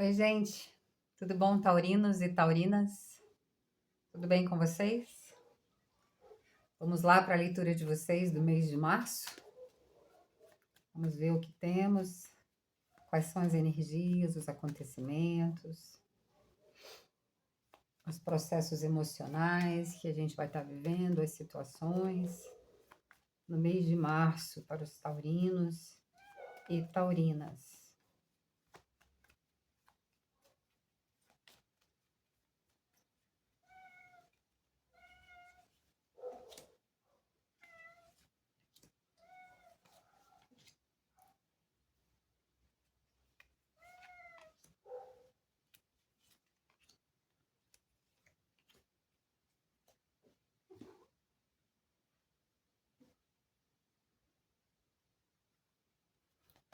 Oi, gente. Tudo bom, taurinos e taurinas? Tudo bem com vocês? Vamos lá para a leitura de vocês do mês de março. Vamos ver o que temos, quais são as energias, os acontecimentos, os processos emocionais que a gente vai estar vivendo, as situações no mês de março para os taurinos e taurinas.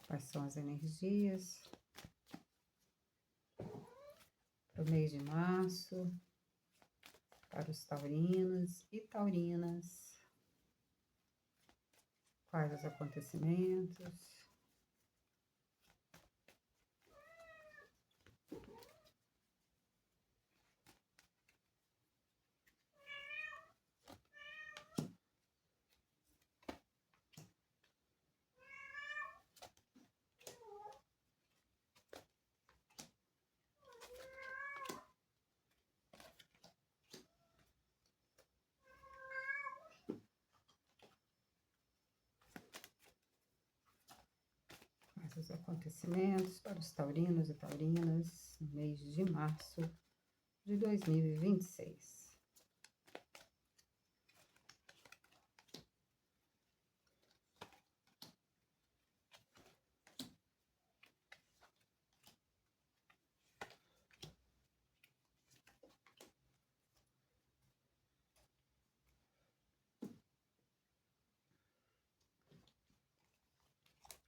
Quais são as energias para o mês de março para os taurinos e taurinas? Quais os acontecimentos? Os acontecimentos para os taurinos e taurinas no mês de março de 2026.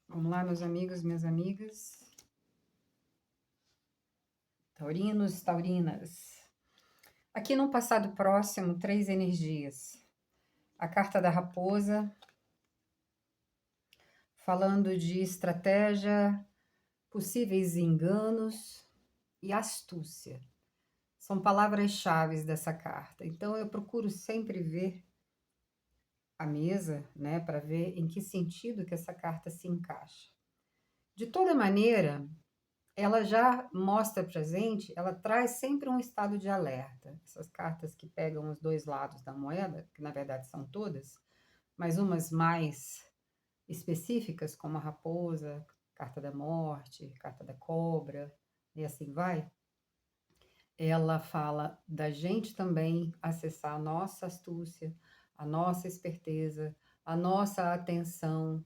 Vamos lá, meus amigos, minhas amigas. Taurinos, taurinas. Aqui no passado próximo, 3 energias. A carta da raposa, falando de estratégia, possíveis enganos e astúcia. São palavras-chave dessa carta. Então, eu procuro sempre ver a mesa, né, para ver em que sentido que essa carta se encaixa. De toda maneira, ela já mostra pra gente, ela traz sempre um estado de alerta. Essas cartas que pegam os dois lados da moeda, que na verdade são todas, mas umas mais específicas, como a raposa, carta da morte, carta da cobra, e assim vai. Ela fala da gente também acessar a nossa astúcia, a nossa esperteza, a nossa atenção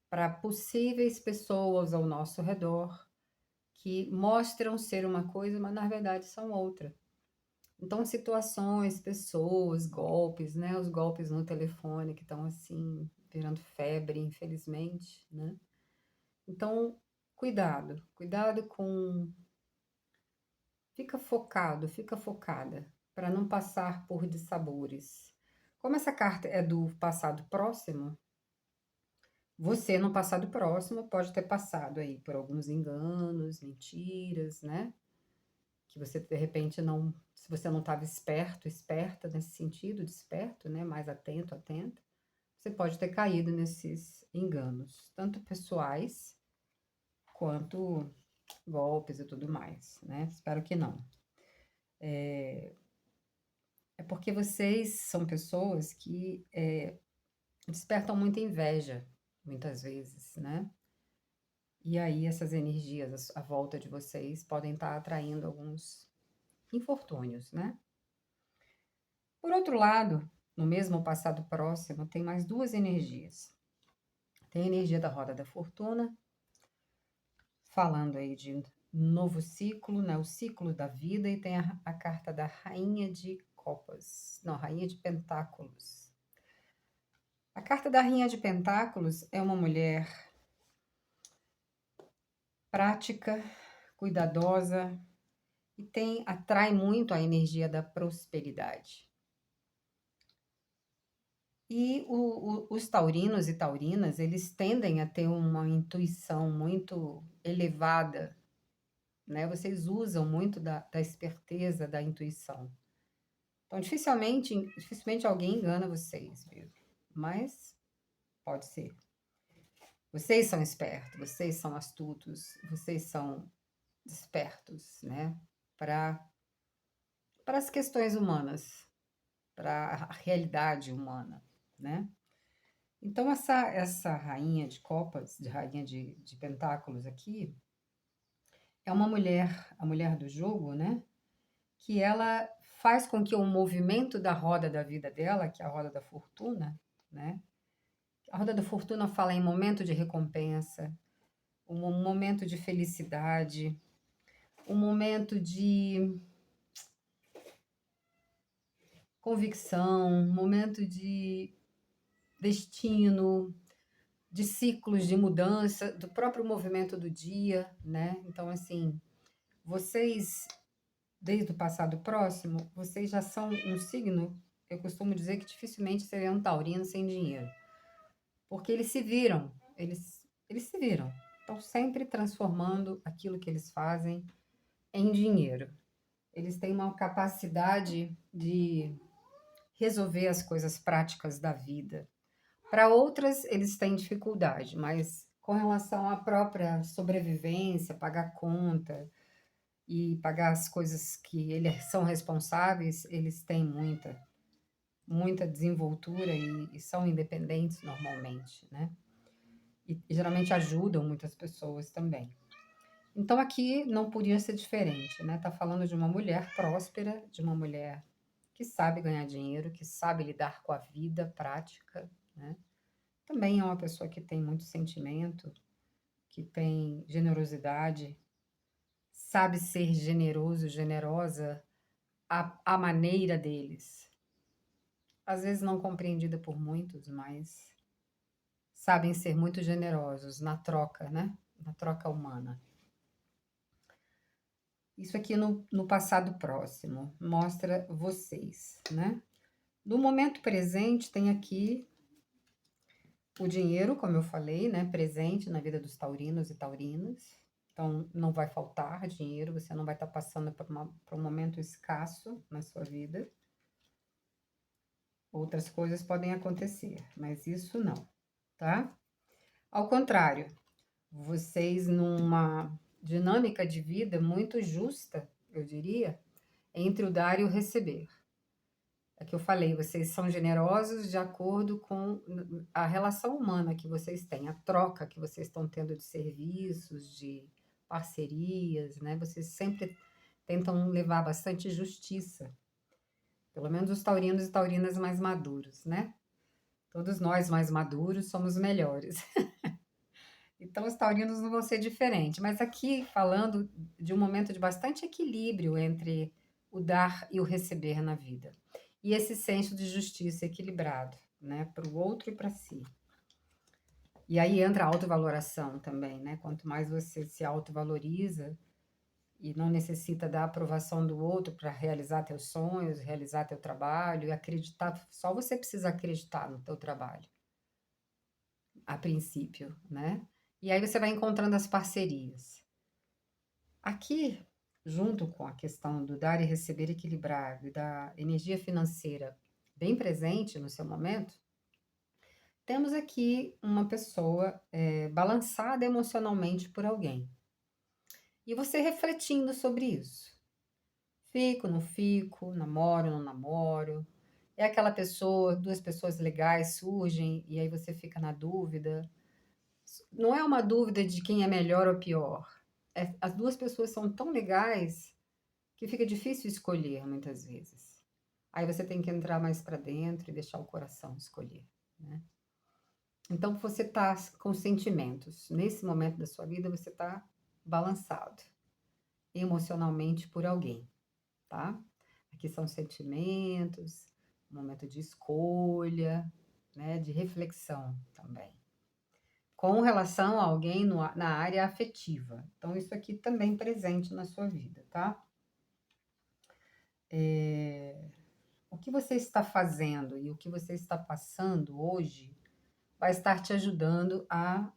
para possíveis pessoas ao nosso redor que mostram ser uma coisa, mas na verdade são outra. Então, situações, pessoas, golpes, né? Os golpes no telefone que estão assim, virando febre, infelizmente, né? Então, cuidado, cuidado com. Fica focada, para não passar por dissabores. Como essa carta é do passado próximo, você no passado próximo pode ter passado aí por alguns enganos, mentiras, né? Que você de repente não, se você não estava esperto, esperta nesse sentido, desperto, né? Mais atento, atenta, você pode ter caído nesses enganos, tanto pessoais quanto golpes e tudo mais, né? Espero que não. É porque vocês são pessoas que despertam muita inveja, muitas vezes, né? E aí essas energias à volta de vocês podem estar atraindo alguns infortúnios, né? Por outro lado, no mesmo passado próximo, tem mais 2 energias. Tem a energia da roda da fortuna, falando aí de novo ciclo, né? O ciclo da vida, e tem a carta da rainha de copas, não, rainha de pentáculos. A carta da rainha de pentáculos é uma mulher prática, cuidadosa e atrai muito a energia da prosperidade. E os taurinos e taurinas, eles tendem a ter uma intuição muito elevada né? Vocês usam muito da esperteza, da intuição. Então, dificilmente alguém engana vocês, viu? Mas pode ser. Vocês são espertos, vocês são astutos, vocês são espertos, né? Para as questões humanas, para a realidade humana, né? Então, essa rainha de copas, de rainha de pentáculos aqui, é uma mulher, a mulher do jogo, né? Que ela faz com que o movimento da roda da vida dela, que é a roda da fortuna, né? A roda da fortuna fala em momento de recompensa, um momento de felicidade, um momento de convicção, um momento de destino, de ciclos de mudança, do próprio movimento do dia, né? Então, assim, vocês, desde o passado próximo, vocês já são um signo, eu costumo dizer que dificilmente seria um taurino sem dinheiro, porque eles se viram, eles se viram, estão sempre transformando aquilo que eles fazem em dinheiro. Eles têm uma capacidade de resolver as coisas práticas da vida. Para outras, eles têm dificuldade, mas com relação à própria sobrevivência, pagar conta e pagar as coisas que eles são responsáveis, eles têm muita desenvoltura e são independentes normalmente, né? E geralmente ajudam muitas pessoas também. Então aqui não podia ser diferente, né? Tá falando de uma mulher próspera, de uma mulher que sabe ganhar dinheiro, que sabe lidar com a vida prática, né? Também é uma pessoa que tem muito sentimento, que tem generosidade, sabe ser generoso, generosa à maneira deles. Às vezes não compreendida por muitos, mas sabem ser muito generosos na troca, né? Na troca humana. Isso aqui no passado próximo mostra vocês, né? No momento presente tem aqui o dinheiro, como eu falei, né? Presente na vida dos taurinos e taurinas. Então, não vai faltar dinheiro, você não vai estar passando por um momento escasso na sua vida. Outras coisas podem acontecer, mas isso não, tá? Ao contrário, vocês numa dinâmica de vida muito justa, eu diria, entre o dar e o receber. É que eu falei, vocês são generosos de acordo com a relação humana que vocês têm, a troca que vocês estão tendo de serviços, de parcerias, né? Vocês sempre tentam levar bastante justiça. Pelo menos os taurinos e taurinas mais maduros, né? Todos nós mais maduros somos melhores. Então, os taurinos não vão ser diferentes. Mas aqui, falando de um momento de bastante equilíbrio entre o dar e o receber na vida. E esse senso de justiça equilibrado, né? Para o outro e para si. E aí entra a autovaloração também, né? Quanto mais você se autovaloriza e não necessita da aprovação do outro para realizar teus sonhos, realizar teu trabalho e acreditar, só você precisa acreditar no teu trabalho, a princípio, né? E aí você vai encontrando as parcerias. Aqui, junto com a questão do dar e receber equilibrado e da energia financeira bem presente no seu momento, temos aqui uma pessoa balançada emocionalmente por alguém. E você refletindo sobre isso. Fico, não fico, namoro, não namoro. É aquela pessoa, duas pessoas legais surgem e aí você fica na dúvida. Não é uma dúvida de quem é melhor ou pior. As duas pessoas são tão legais que fica difícil escolher muitas vezes. Aí você tem que entrar mais para dentro e deixar o coração escolher, né? Então você está com sentimentos. Nesse momento da sua vida você está balançado emocionalmente por alguém, tá? Aqui são sentimentos, momento de escolha, né? De reflexão também. Com relação a alguém na área afetiva. Então, isso aqui também presente na sua vida, tá? O que você está fazendo e o que você está passando hoje vai estar te ajudando a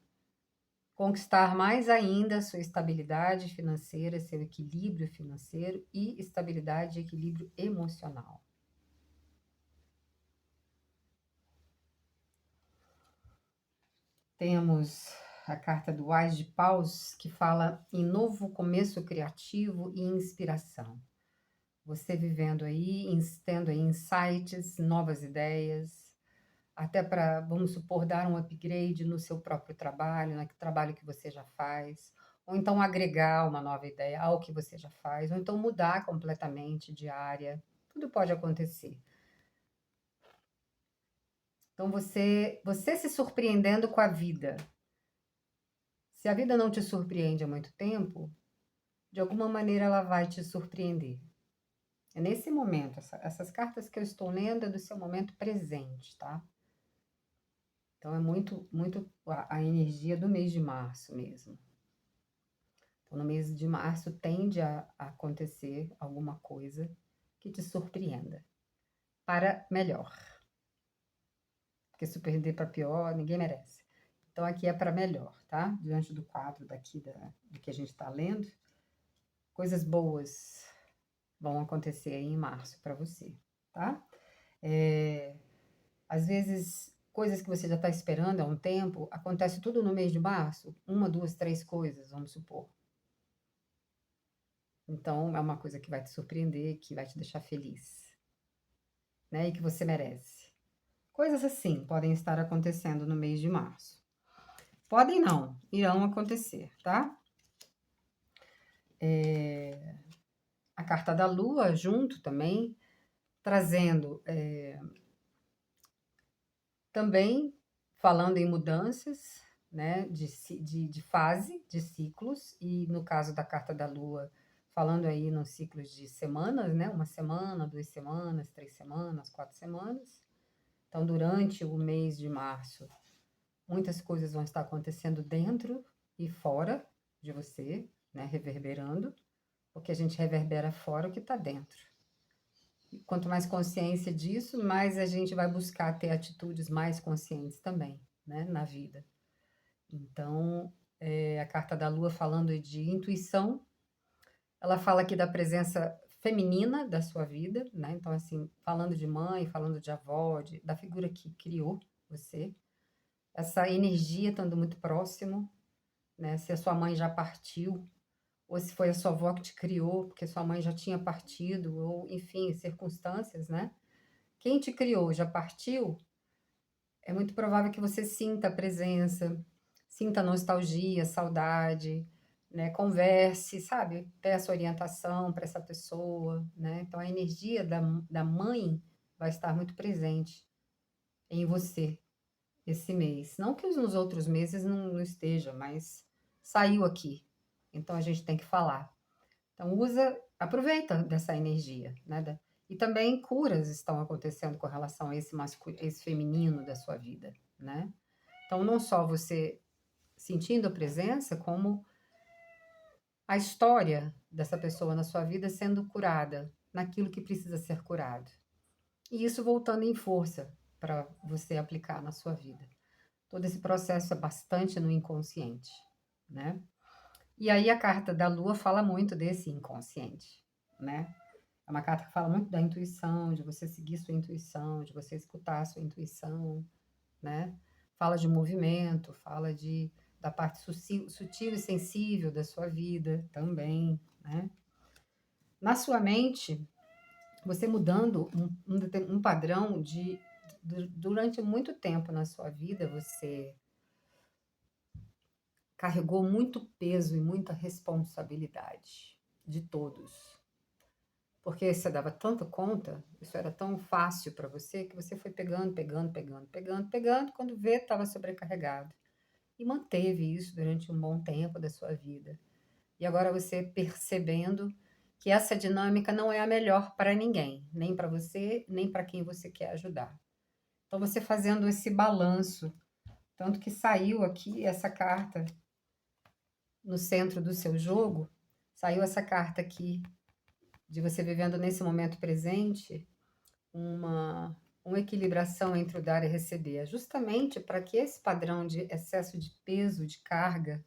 conquistar mais ainda a sua estabilidade financeira, seu equilíbrio financeiro e estabilidade e equilíbrio emocional. Temos a carta do Ás de Paus, que fala em novo começo criativo e inspiração. Você vivendo aí, tendo aí insights, novas ideias, até para, vamos supor, dar um upgrade no seu próprio trabalho, no trabalho que você já faz, ou então agregar uma nova ideia ao que você já faz, ou então mudar completamente de área. Tudo pode acontecer. Então, você se surpreendendo com a vida. Se a vida não te surpreende há muito tempo, de alguma maneira ela vai te surpreender. É nesse momento, essas cartas que eu estou lendo é do seu momento presente, tá? Então é muito a energia do mês de março mesmo. Então no mês de março tende a acontecer alguma coisa que te surpreenda para melhor. Porque surpreender para pior ninguém merece. Então aqui é para melhor, tá? Diante do quadro daqui do que a gente está lendo, coisas boas vão acontecer aí em março para você, tá? Às vezes, coisas que você já está esperando há um tempo, acontece tudo no mês de março, uma, duas, três coisas, vamos supor. Então, é uma coisa que vai te surpreender, que vai te deixar feliz, né? E que você merece. Coisas assim podem estar acontecendo no mês de março. Podem não, irão acontecer, tá? A carta da Lua junto também, trazendo também falando em mudanças, né, de fase, de ciclos, e no caso da carta da Lua, falando aí nos ciclos de semanas, né, uma semana, 2 semanas, 3 semanas, 4 semanas. Então, durante o mês de março, muitas coisas vão estar acontecendo dentro e fora de você, né, reverberando, porque a gente reverbera fora o que está dentro. E quanto mais consciência disso, mais a gente vai buscar ter atitudes mais conscientes também, né, na vida. Então, a carta da Lua falando de intuição, ela fala aqui da presença feminina da sua vida, né? Então, assim, falando de mãe, falando de avó, da figura que criou você, essa energia estando muito próximo, né? Se a sua mãe já partiu, ou se foi a sua avó que te criou, porque sua mãe já tinha partido, ou enfim, circunstâncias, né? Quem te criou já partiu, é muito provável que você sinta a presença, sinta nostalgia, saudade, né? Converse, sabe? Peça orientação para essa pessoa, né? Então a energia da mãe vai estar muito presente em você esse mês. Não que nos outros meses não esteja, mas saiu aqui. Então a gente tem que falar. Então aproveita dessa energia, né? E também curas estão acontecendo com relação a esse feminino da sua vida, né? Então não só você sentindo a presença, como a história dessa pessoa na sua vida sendo curada naquilo que precisa ser curado. E isso voltando em força para você aplicar na sua vida. Todo esse processo é bastante no inconsciente, né? E aí a carta da Lua fala muito desse inconsciente, né? É uma carta que fala muito da intuição, de você seguir sua intuição, de você escutar a sua intuição, né? Fala de movimento, fala da parte sutil e sensível da sua vida também, né? Na sua mente, você mudando um padrão durante muito tempo na sua vida, você carregou muito peso e muita responsabilidade de todos. Porque você dava tanta conta, isso era tão fácil para você, que você foi pegando, quando vê, estava sobrecarregado. E manteve isso durante um bom tempo da sua vida. E agora você percebendo que essa dinâmica não é a melhor para ninguém, nem para você, nem para quem você quer ajudar. Então você fazendo esse balanço, tanto que saiu aqui essa carta no centro do seu jogo, saiu essa carta aqui de você vivendo nesse momento presente uma equilibração entre o dar e receber. É justamente para que esse padrão de excesso de peso, de carga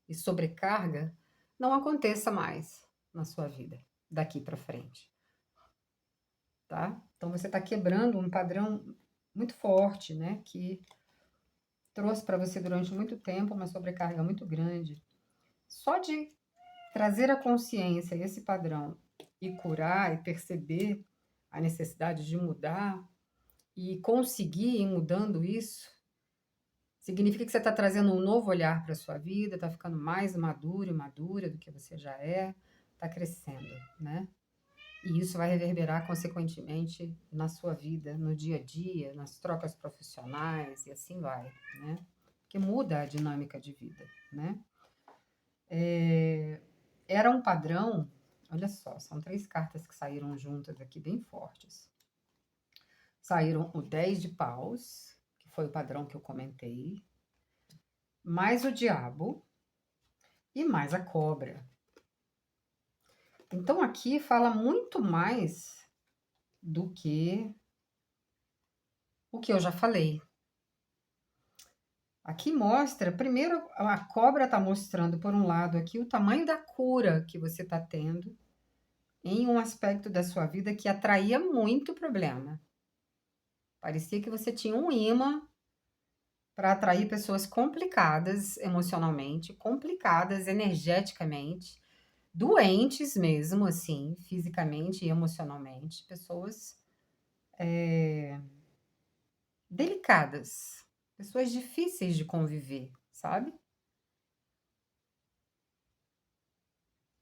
e sobrecarga não aconteça mais na sua vida daqui para frente, tá? Então você está quebrando um padrão muito forte, né? Que trouxe para você durante muito tempo uma sobrecarga muito grande. Só de trazer a consciência esse padrão e curar e perceber a necessidade de mudar e conseguir ir mudando isso, significa que você está trazendo um novo olhar para a sua vida, está ficando mais maduro e madura do que você já é, está crescendo, né? E isso vai reverberar consequentemente na sua vida, no dia a dia, nas trocas profissionais e assim vai, né? Que muda a dinâmica de vida, né? Era um padrão, olha só, são 3 cartas que saíram juntas aqui bem fortes. Saíram o 10 de paus, que foi o padrão que eu comentei, mais o diabo e mais a cobra. Então aqui fala muito mais do que o que eu já falei. Aqui mostra, primeiro a cobra está mostrando, por um lado aqui, o tamanho da cura que você está tendo em um aspecto da sua vida que atraía muito problema. Parecia que você tinha um imã para atrair pessoas complicadas emocionalmente, complicadas energeticamente, doentes mesmo, assim, fisicamente e emocionalmente, pessoas delicadas, pessoas difíceis de conviver, sabe?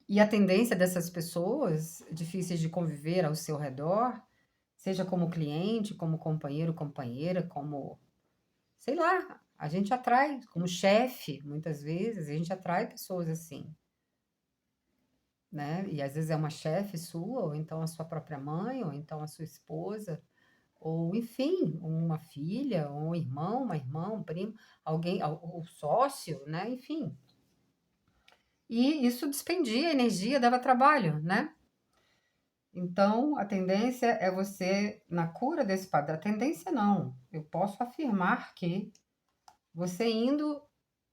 E a tendência dessas pessoas difíceis de conviver ao seu redor, seja como cliente, como companheiro, companheira, como, sei lá, a gente atrai, como chefe, muitas vezes, a gente atrai pessoas assim, né? E às vezes é uma chefe sua, ou então a sua própria mãe, ou então a sua esposa, ou enfim, uma filha, ou um irmão, uma irmã, um primo, alguém, o sócio, né? Enfim. E isso despendia energia, dava trabalho, né? Então, a tendência é você, na cura desse padrão, a tendência não, eu posso afirmar que você indo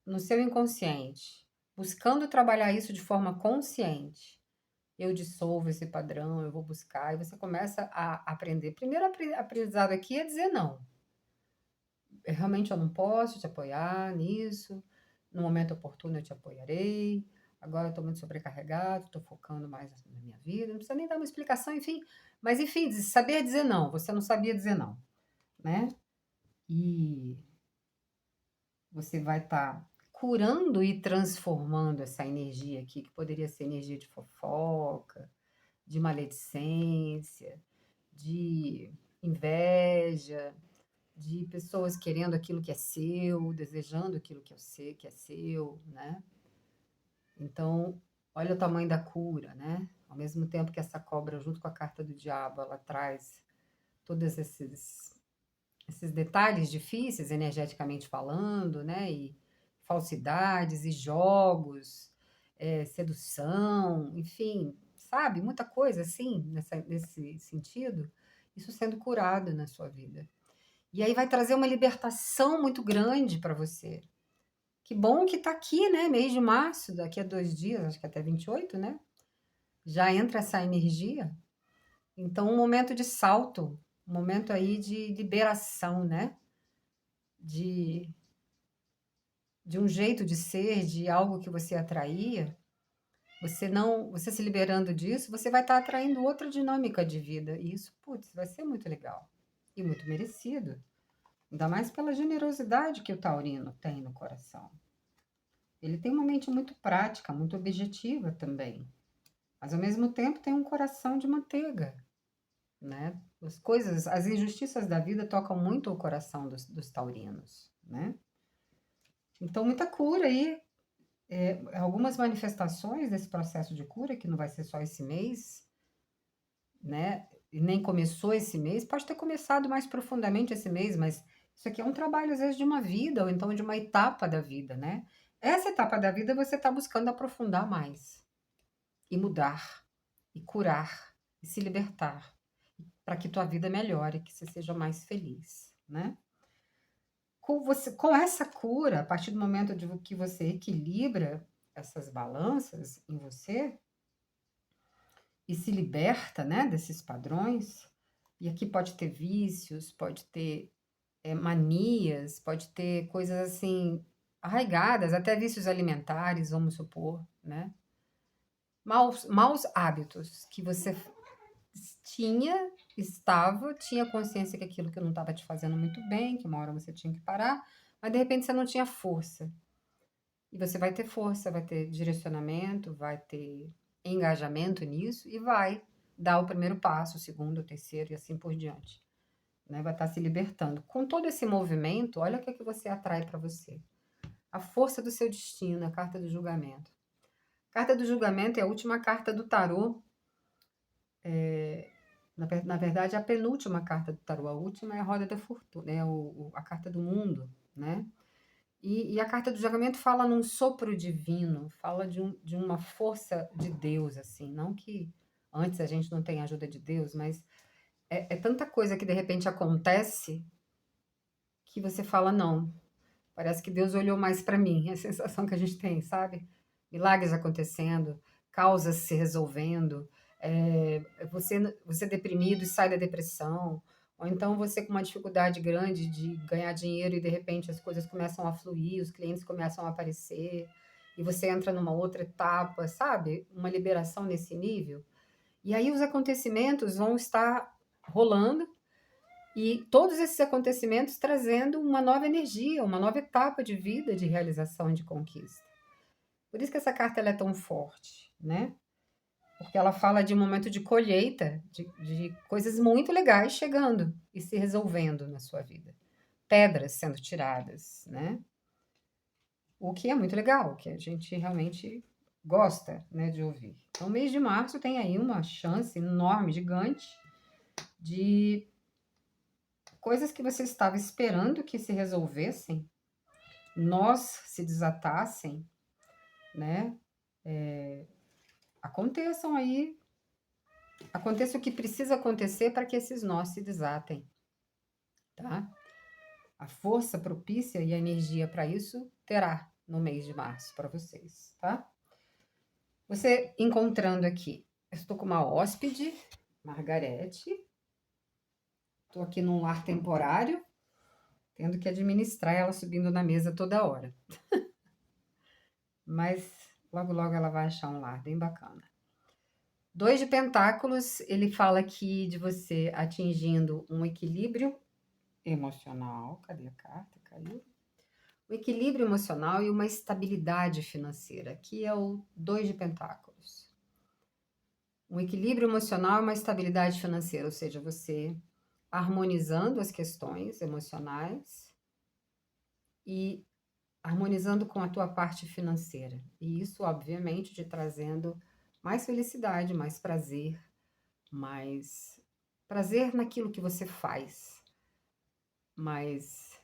no seu inconsciente, buscando trabalhar isso de forma consciente, eu dissolvo esse padrão, eu vou buscar, e você começa a aprender. Primeiro aprendizado aqui é dizer não. Realmente eu não posso te apoiar nisso, no momento oportuno eu te apoiarei, agora eu estou muito sobrecarregado, estou focando mais na minha vida, não precisa nem dar uma explicação, enfim. Mas, enfim, saber dizer não, você não sabia dizer não, né? E você vai estar curando e transformando essa energia aqui, que poderia ser energia de fofoca, de maledicência, de inveja, de pessoas querendo aquilo que é seu, desejando aquilo que eu sei que é seu, né? Então, olha o tamanho da cura, né? Ao mesmo tempo que essa cobra, junto com a carta do diabo, ela traz todos esses detalhes difíceis, energeticamente falando, né? E falsidades e jogos, sedução, enfim, sabe? Muita coisa assim, nesse sentido, isso sendo curado na sua vida. E aí vai trazer uma libertação muito grande para você. Que bom que está aqui, né? Mês de março, daqui a 2 dias, acho que até 28, né? Já entra essa energia. Então, um momento de salto, um momento aí de liberação, né? De, de um jeito de ser, de algo que você atraía. Você se liberando disso, você vai estar atraindo outra dinâmica de vida. E isso, putz, vai ser muito legal. E muito merecido. Ainda mais pela generosidade que o taurino tem no coração. Ele tem uma mente muito prática, muito objetiva também. Mas ao mesmo tempo tem um coração de manteiga, né? As injustiças da vida tocam muito o coração dos taurinos, né? Então, muita cura aí. Algumas manifestações desse processo de cura, que não vai ser só esse mês, né? E nem começou esse mês, pode ter começado mais profundamente esse mês, mas isso aqui é um trabalho, às vezes, de uma vida, ou então de uma etapa da vida, né? Essa etapa da vida você está buscando aprofundar mais, e mudar, e curar, e se libertar, para que tua vida melhore, que você seja mais feliz, né? Com essa cura, a partir do momento que você equilibra essas balanças em você e se liberta, né, desses padrões, e aqui pode ter vícios, pode ter manias, pode ter coisas assim arraigadas, até vícios alimentares, vamos supor, né? Maus hábitos que você tinha consciência que aquilo que não estava te fazendo muito bem, que uma hora você tinha que parar, mas de repente você não tinha força. E você vai ter força, vai ter direcionamento, vai ter engajamento nisso e vai dar o primeiro passo, o segundo, o terceiro e assim por diante. Né? Vai estar se libertando. Com todo esse movimento, olha o que, é que você atrai para você. A força do seu destino, a carta do julgamento. A carta do julgamento é a última carta do tarô. Na verdade, a penúltima carta do tarô. A última é a roda da fortuna, é a carta do mundo, né? E a carta do julgamento fala num sopro divino, fala de uma força de Deus, assim. Não que antes a gente não tenha ajuda de Deus, mas é tanta coisa que de repente acontece que você fala, não, parece que Deus olhou mais para mim, é a sensação que a gente tem, sabe? Milagres acontecendo, causas se resolvendo, você deprimido e sai da depressão, ou então você com uma dificuldade grande de ganhar dinheiro e de repente as coisas começam a fluir, os clientes começam a aparecer, e você entra numa outra etapa, sabe? Uma liberação nesse nível. E aí os acontecimentos vão estar rolando, e todos esses acontecimentos trazendo uma nova energia, uma nova etapa de vida, de realização e de conquista. Por isso que essa carta ela é tão forte, né? Porque ela fala de um momento de colheita, de coisas muito legais chegando e se resolvendo na sua vida. Pedras sendo tiradas, né? O que é muito legal, que a gente realmente gosta, né, de ouvir. Então, o mês de março tem aí uma chance enorme, gigante, de coisas que você estava esperando que se resolvessem, nós se desatassem, né? Aconteçam aí, aconteça o que precisa acontecer para que esses nós se desatem, tá? A força propícia e a energia para isso terá no mês de março para vocês, tá? Você encontrando aqui, eu estou com uma hóspede, Margarete, estou aqui num lar temporário, tendo que administrar ela subindo na mesa toda hora. Mas logo, logo ela vai achar um lar bem bacana. 2 de Pentáculos, ele fala aqui de você atingindo um equilíbrio emocional. Cadê a carta? Caiu. Um equilíbrio emocional e uma estabilidade financeira. Aqui é o 2 de Pentáculos. Um equilíbrio emocional e uma estabilidade financeira, ou seja, você harmonizando as questões emocionais e harmonizando com a tua parte financeira. E isso, obviamente, te trazendo mais felicidade, mais prazer naquilo que você faz, mais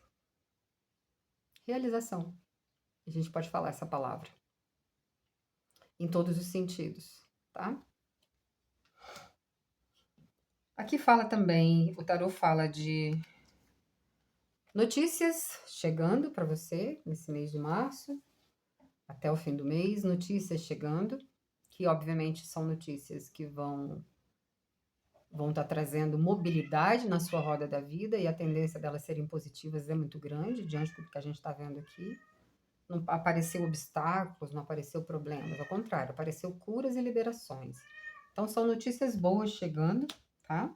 realização. A gente pode falar essa palavra em todos os sentidos, tá? Aqui fala também, o tarô fala de notícias chegando para você nesse mês de março, até o fim do mês, notícias chegando, que obviamente são notícias que vão estar trazendo mobilidade na sua roda da vida, e a tendência delas serem positivas é muito grande, diante do que a gente está vendo aqui. Não apareceu obstáculos, não apareceu problemas, ao contrário, apareceu curas e liberações. Então, são notícias boas chegando, tá?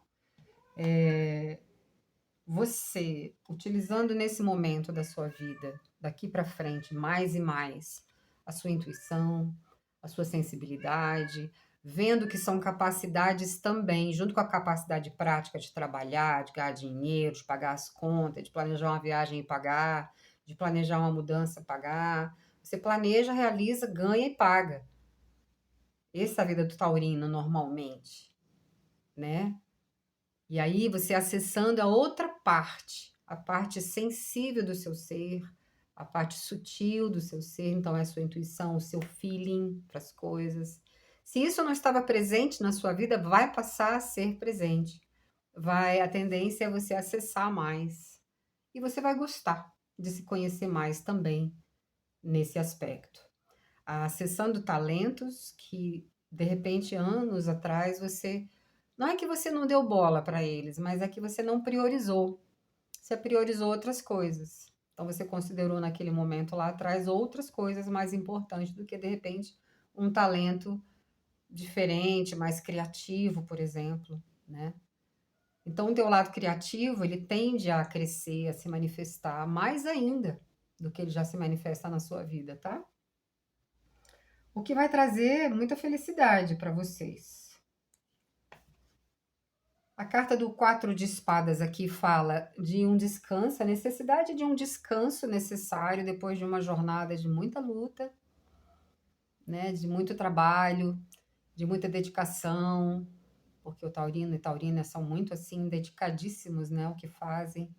Você, utilizando nesse momento da sua vida, daqui para frente, mais e mais, a sua intuição, a sua sensibilidade, vendo que são capacidades também, junto com a capacidade prática de trabalhar, de ganhar dinheiro, de pagar as contas, de planejar uma viagem e pagar, de planejar uma mudança e pagar. Você planeja, realiza, ganha e paga. Essa é a vida do taurino, normalmente, né? E aí você acessando a outra parte, a parte sensível do seu ser, a parte sutil do seu ser, então é a sua intuição, o seu feeling para as coisas. Se isso não estava presente na sua vida, vai passar a ser presente. a tendência é você acessar mais. E você vai gostar de se conhecer mais também nesse aspecto. Acessando talentos que, de repente, anos atrás, você. Não é que você não deu bola para eles, mas é que você não priorizou. Você priorizou outras coisas. Então, você considerou naquele momento lá atrás outras coisas mais importantes do que, de repente, um talento diferente, mais criativo, por exemplo, né? Então, o teu lado criativo, ele tende a crescer, a se manifestar mais ainda do que ele já se manifesta na sua vida, tá? O que vai trazer muita felicidade para vocês. A carta do 4 de espadas aqui fala de um descanso, a necessidade de um descanso necessário depois de uma jornada de muita luta, né, de muito trabalho, de muita dedicação, porque o taurino e taurina são muito assim dedicadíssimos, né, ao que fazem.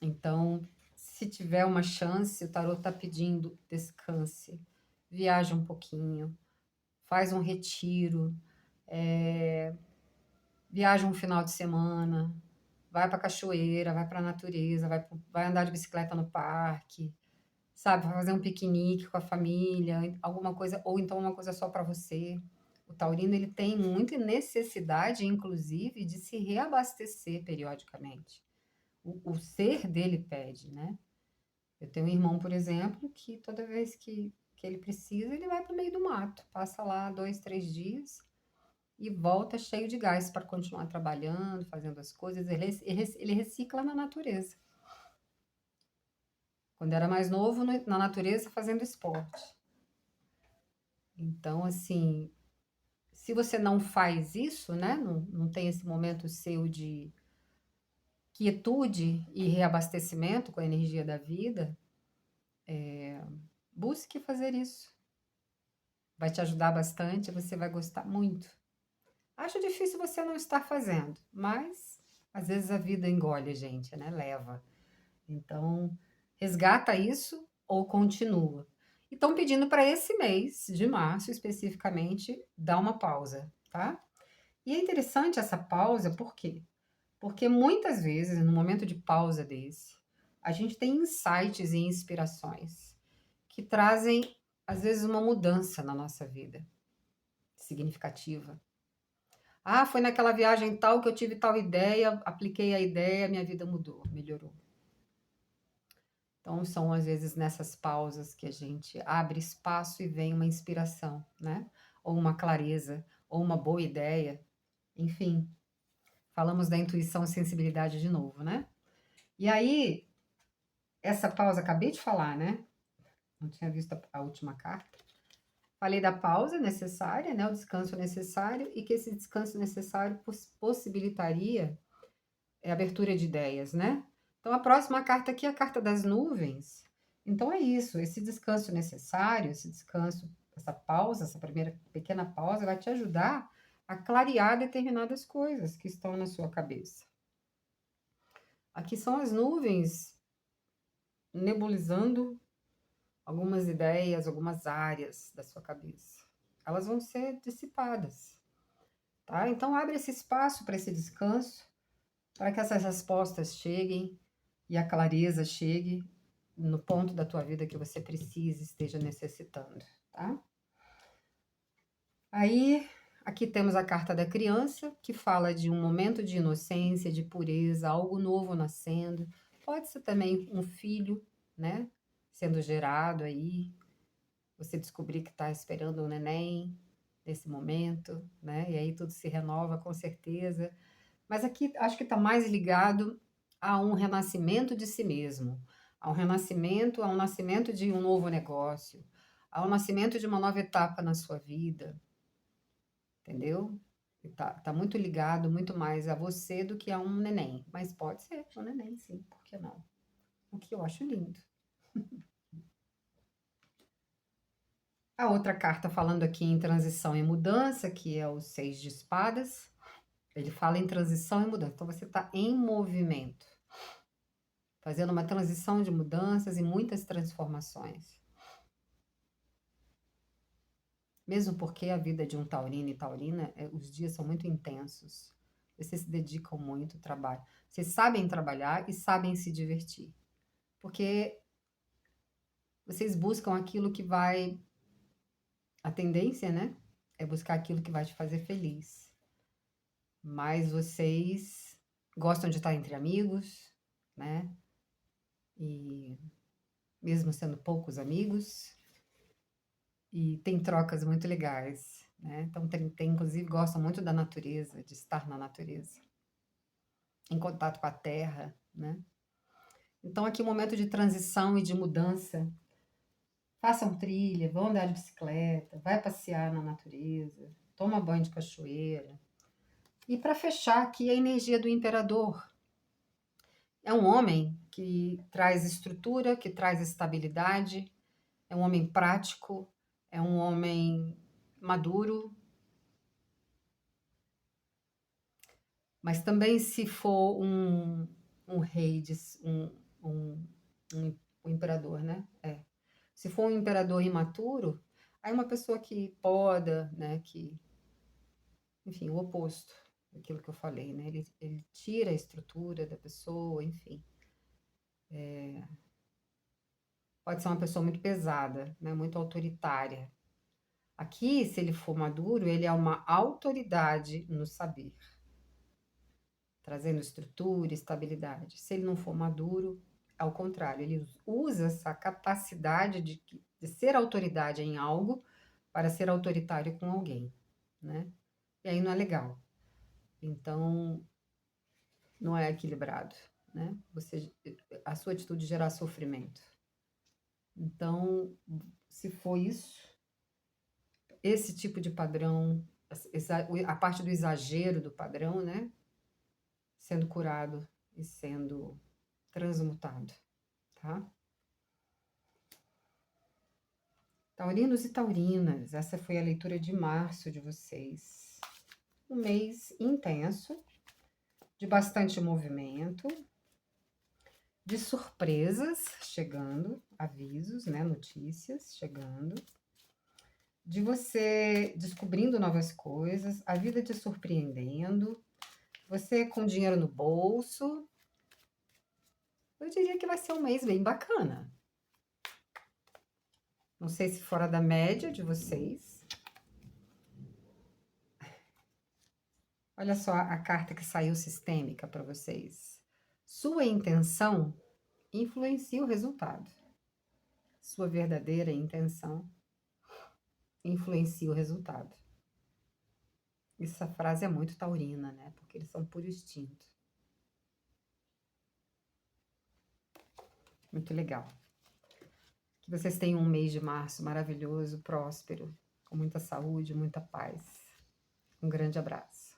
Então, se tiver uma chance, o tarot está pedindo descanse, viaja um pouquinho, faz um retiro, viaja um final de semana, vai para a cachoeira, vai para a natureza, vai andar de bicicleta no parque, sabe, vai fazer um piquenique com a família, alguma coisa, ou então uma coisa só para você. O taurino ele tem muita necessidade, inclusive, de se reabastecer periodicamente. O ser dele pede, né? Eu tenho um irmão, por exemplo, que toda vez que ele precisa, ele vai para o meio do mato, passa lá 2, 3 dias e volta cheio de gás para continuar trabalhando, fazendo as coisas. Ele recicla na natureza. Quando era mais novo, na natureza, fazendo esporte. Então, assim, se você não faz isso, né, não tem esse momento seu de quietude e reabastecimento com a energia da vida, busque fazer isso. Vai te ajudar bastante, você vai gostar muito. Acho difícil você não estar fazendo, mas às vezes a vida engole a gente, né? Leva. Então, resgata isso ou continua. E estão pedindo para esse mês de março, especificamente, dar uma pausa, tá? E é interessante essa pausa, por quê? Porque muitas vezes, no momento de pausa desse, a gente tem insights e inspirações que trazem, às vezes, uma mudança na nossa vida significativa. Ah, foi naquela viagem tal que eu tive tal ideia, apliquei a ideia, minha vida mudou, melhorou. Então, são às vezes nessas pausas que a gente abre espaço e vem uma inspiração, né? Ou uma clareza, ou uma boa ideia. Enfim, falamos da intuição e sensibilidade de novo, né? E aí, essa pausa, acabei de falar, né? Não tinha visto a última carta. Falei da pausa necessária, né? O descanso necessário, e que esse descanso necessário possibilitaria a abertura de ideias, né? Então, a próxima carta aqui é a carta das nuvens. Então, é isso, esse descanso necessário, esse descanso, essa pausa, essa primeira pequena pausa vai te ajudar a clarear determinadas coisas que estão na sua cabeça. Aqui são as nuvens nebulizando algumas ideias, algumas áreas da sua cabeça. Elas vão ser dissipadas, tá? Então, abre esse espaço para esse descanso, para que essas respostas cheguem e a clareza chegue no ponto da tua vida que você precisa, esteja necessitando, tá? Aí, aqui temos a carta da criança, que fala de um momento de inocência, de pureza, algo novo nascendo. Pode ser também um filho, né? Sendo gerado aí. Você descobrir que está esperando um neném nesse momento, né? E aí tudo se renova com certeza. Mas aqui acho que está mais ligado a um renascimento de si mesmo, a um nascimento de um novo negócio, ao nascimento de uma nova etapa na sua vida, entendeu? Tá muito ligado muito mais a você do que a um neném. Mas pode ser um neném, sim, por que não? O que eu acho lindo. A outra carta falando aqui em transição e mudança, que é o 6 de espadas, ele fala em transição e mudança. Então você está em movimento, fazendo uma transição de mudanças e muitas transformações. Mesmo porque a vida de um taurino e taurina, os dias são muito intensos. vocês se dedicam muito ao trabalho. Vocês sabem trabalhar e sabem se divertir. Porque vocês buscam aquilo que vai. A tendência, né? É buscar aquilo que vai te fazer feliz. Mas vocês gostam de estar entre amigos, né? E mesmo sendo poucos amigos, e tem trocas muito legais, né? Então, inclusive, gostam muito da natureza, de estar na natureza, em contato com a terra, né? Então, aqui um momento de transição e de mudança. Façam trilha, vão andar de bicicleta, vai passear na natureza, toma banho de cachoeira. E para fechar aqui, a energia do imperador. É um homem que traz estrutura, que traz estabilidade, é um homem prático, é um homem maduro, mas também se for um rei, um, um imperador, né? Se for um imperador imaturo, aí uma pessoa que poda, né? Que, enfim, o oposto daquilo que eu falei, né? Ele tira a estrutura da pessoa, enfim. Pode ser uma pessoa muito pesada, né? Muito autoritária. Aqui, se ele for maduro, ele é uma autoridade no saber, trazendo estrutura, estabilidade. Se ele não for maduro, ao contrário, ele usa essa capacidade de ser autoridade em algo para ser autoritário com alguém, né? E aí não é legal. Então, não é equilibrado, né? A sua atitude gera sofrimento. Então, se for isso, esse tipo de padrão, a parte do exagero do padrão, né? Sendo curado e sendo transmutado, tá? Taurinos e taurinas, essa foi a leitura de março de vocês. Um mês intenso, de bastante movimento, de surpresas chegando, avisos, né, notícias chegando, de você descobrindo novas coisas, a vida te surpreendendo, você com dinheiro no bolso. Eu diria que vai ser um mês bem bacana. Não sei se fora da média de vocês. Olha só a carta que saiu sistêmica para vocês. Sua intenção influencia o resultado. Sua verdadeira intenção influencia o resultado. Essa frase é muito taurina, né? Porque eles são puro instinto. Muito legal. Que vocês tenham um mês de março maravilhoso, próspero, com muita saúde, muita paz. Um grande abraço.